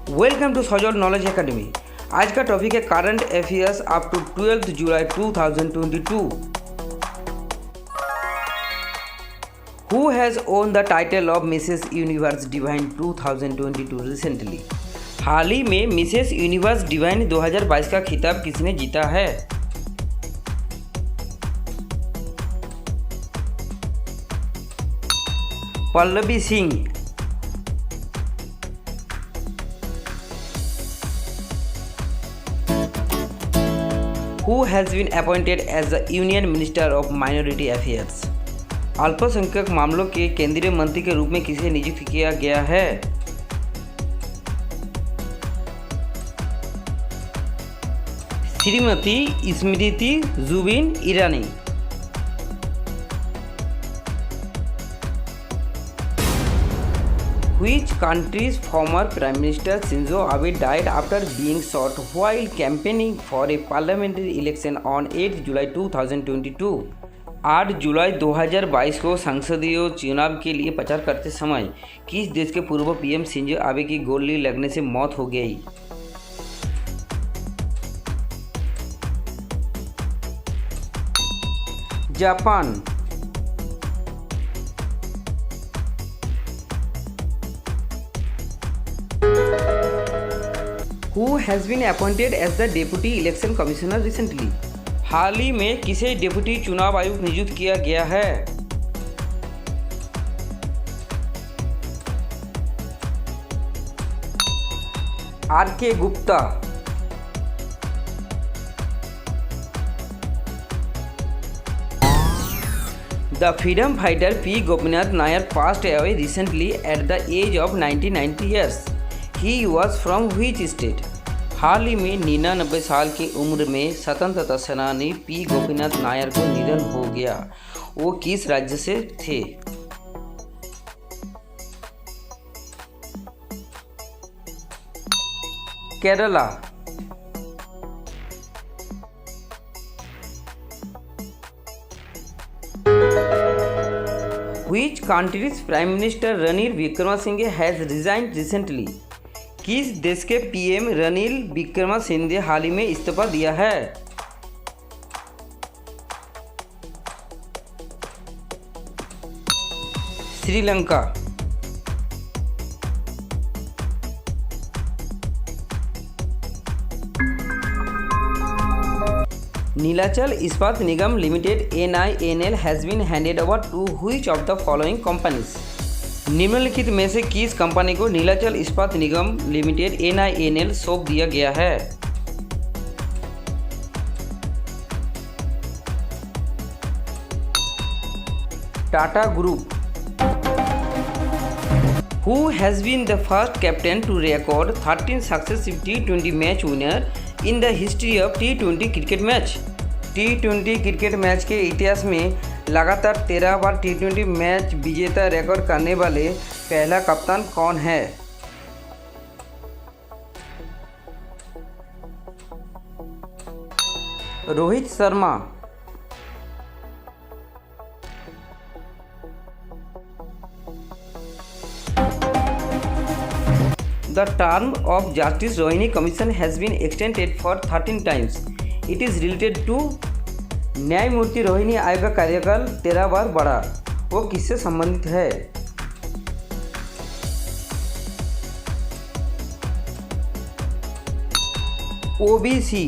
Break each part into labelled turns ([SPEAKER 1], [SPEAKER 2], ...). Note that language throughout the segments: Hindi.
[SPEAKER 1] Welcome to Sajal knowledge academy. आज का टॉपिक है करंट अफेयर्स अप टू 12 जुलाई 2022। Who has won the title of Mrs Universe Divine 2022 recently? हाल ही में मिसेस यूनिवर्स डिवाइन 2022 का खिताब किसने जीता है? Pallavi Singh. Who has been appointed as the Union Minister of Minority Affairs? अल्पसंख्यक मामलों के केंद्रीय मंत्री के रूप में किसे नियुक्त किया गया है? Shrimati Smriti Zubin Irani. Which country's former Prime Minister Shinzo Abe died after being shot while campaigning for a parliamentary election on 8 July 2022? 8 जुलाई 2022 को संसदीय चुनाव के लिए प्रचार करते समय किस देश के पूर्व पीएम शिंजो आबे की गोली लगने से मौत हो गई? Japan. Who has been appointed as the Deputy Election Commissioner recently? हाल ही में किसे डेप्यूटी चुनाव आयुक्त नियुक्त किया गया है? R K. Gupta. The freedom fighter P. Gopinath Nair passed away recently at the age of 90 years. He was from which state? हाल ही में 99 साल की उम्र में स्वतंत्रता सेनानी पी गोपीनाथ नायर को निधन हो गया। वो किस राज्य से थे? Kerala. Which country's Prime Minister Ranil Wickremesinghe has resigned recently? किस देश के पीएम रनिल विक्रमसिंघे हाल ही में इस्तीफा दिया है? श्रीलंका। नीलाचल इस्पात निगम limited (NINL) has been handed over to which of the following companies? निम्नलिखित में से किस कंपनी को नीलाचल इस्पात निगम लिमिटेड (NINL) सौंप दिया गया है? Tata group. Who has been the first captain to record 13 successive T20 match winner in the history of T20 cricket match? T20 cricket match के इतिहास में लगातार 13 बार T20 मैच विजेता रिकॉर्ड करने वाले पहला कप्तान कौन है? Rohit Sharma. The term of Justice Rohini Commission has been extended for 13 times. It is related to न्यायमूर्ति रोहिणी आयोग का कार्यकाल 13 बार बढ़ा। वो किससे संबंधित है? OBC।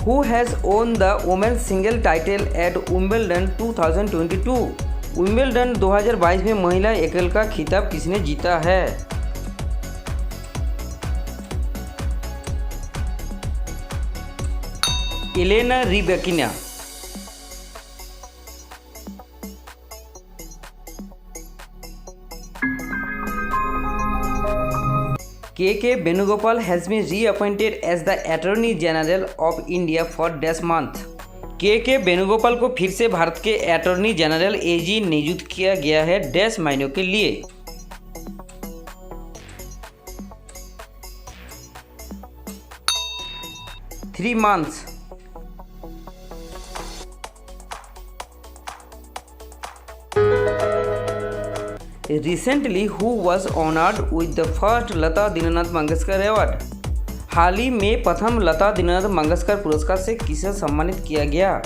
[SPEAKER 1] Who has won the women's single title at Wimbledon 2022? Wimbledon 2022 में महिला एकल का खिताब किसने जीता है? एलेना रिबेकिना। के Venugopal has been reappointed as the Attorney General of India for this month. के वेणुगोपाल को फिर से भारत के अटॉर्नी जनरल एजी नियुक्त किया गया है डैश महीनों के लिए? 3 months। Recently, who was honored with the first Lata Dinanath Mangeshkar award? हाल ही में प्रथम लता दीनानाथ मंगेशकर पुरस्कार से किसे सम्मानित किया गया?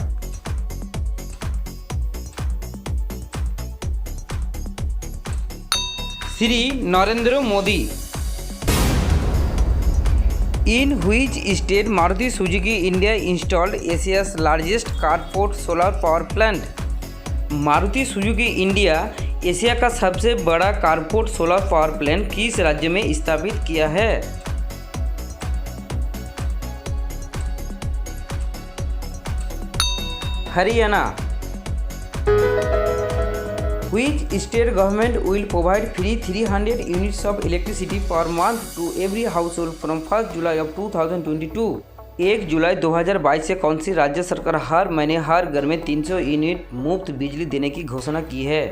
[SPEAKER 1] Shri Narendra Modi. In which state Maruti Suzuki India installed Asia's largest carport solar power plant? Maruti Suzuki India Asia का सबसे बड़ा कारपोर्ट सोलर पावर प्लांट किस राज्य में स्थापित किया है? Haryana. Which state government will provide free 300 units of electricity per month to every household from 1 July of 2022? 1 जुलाई 2022 से कौन सी राज्य सरकार हर महीने हर घर में 300 यूनिट मुफ्त बिजली देने की घोषणा की है?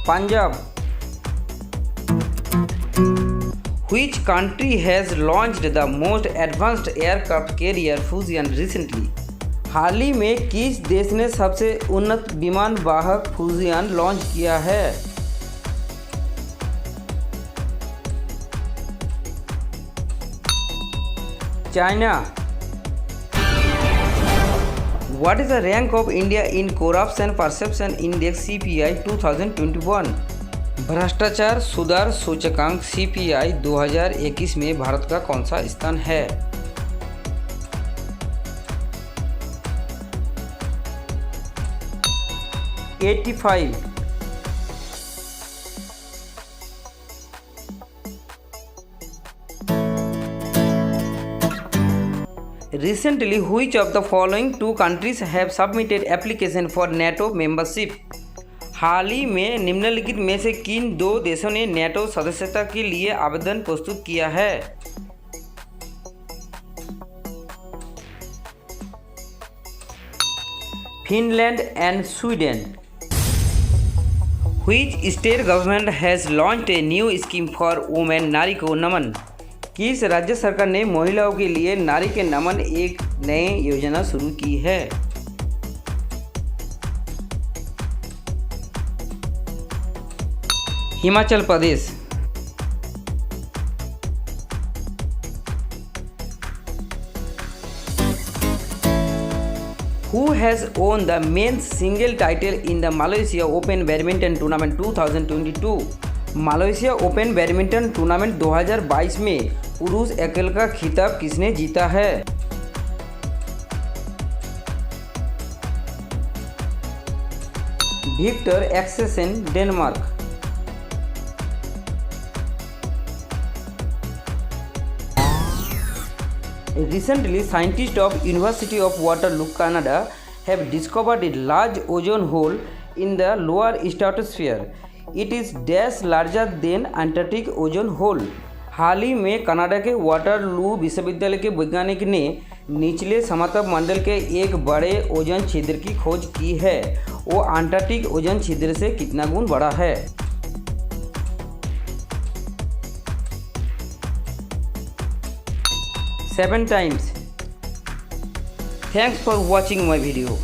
[SPEAKER 1] Punjab. Which country has launched the most advanced aircraft carrier Fujian recently? हाल ही में किस देश ने सबसे उन्नत विमान वाहक फ्यूजियन लॉन्च किया है? China. What is the rank of India in Corruption Perception Index CPI 2021? भ्रष्टाचार सुधार सूचकांक CPI 2021 में भारत का कौन सा स्थान है? #85। Recently, which of the following two countries have submitted application for NATO membership? हाल ही में निम्नलिखित में से किन दो देशों ने नेटो सदस्यता के लिए आवेदन प्रस्तुत किया है? Finland and Sweden. Which state government has launched a new scheme for women नारी को नमन? किस राज्य सरकार ने महिलाओं के लिए नारी के नमन एक नई योजना शुरू की है? Himachal Pradesh. Who has won the men's single title in the Malaysia Open Badminton Tournament 2022? Malaysia open badminton tournament 2022 में पुरुष एकल का खिताब किसने जीता है? Victor Axelsen, Denmark. Recently, scientists of University of Waterloo, Canada, have discovered a large ozone hole in the lower stratosphere. It is dash larger than Antarctic ozone hole. हाल ही में कनाडा के वाटरलू विश्वविद्यालय के वैज्ञानिक ने निचले समतल मंडल के एक बड़े ओजोन छिद्र की खोज की है। वो अंटार्कटिक ओजोन छिद्र से कितना गुण बड़ा है? 7 times. Thanks for watching my video.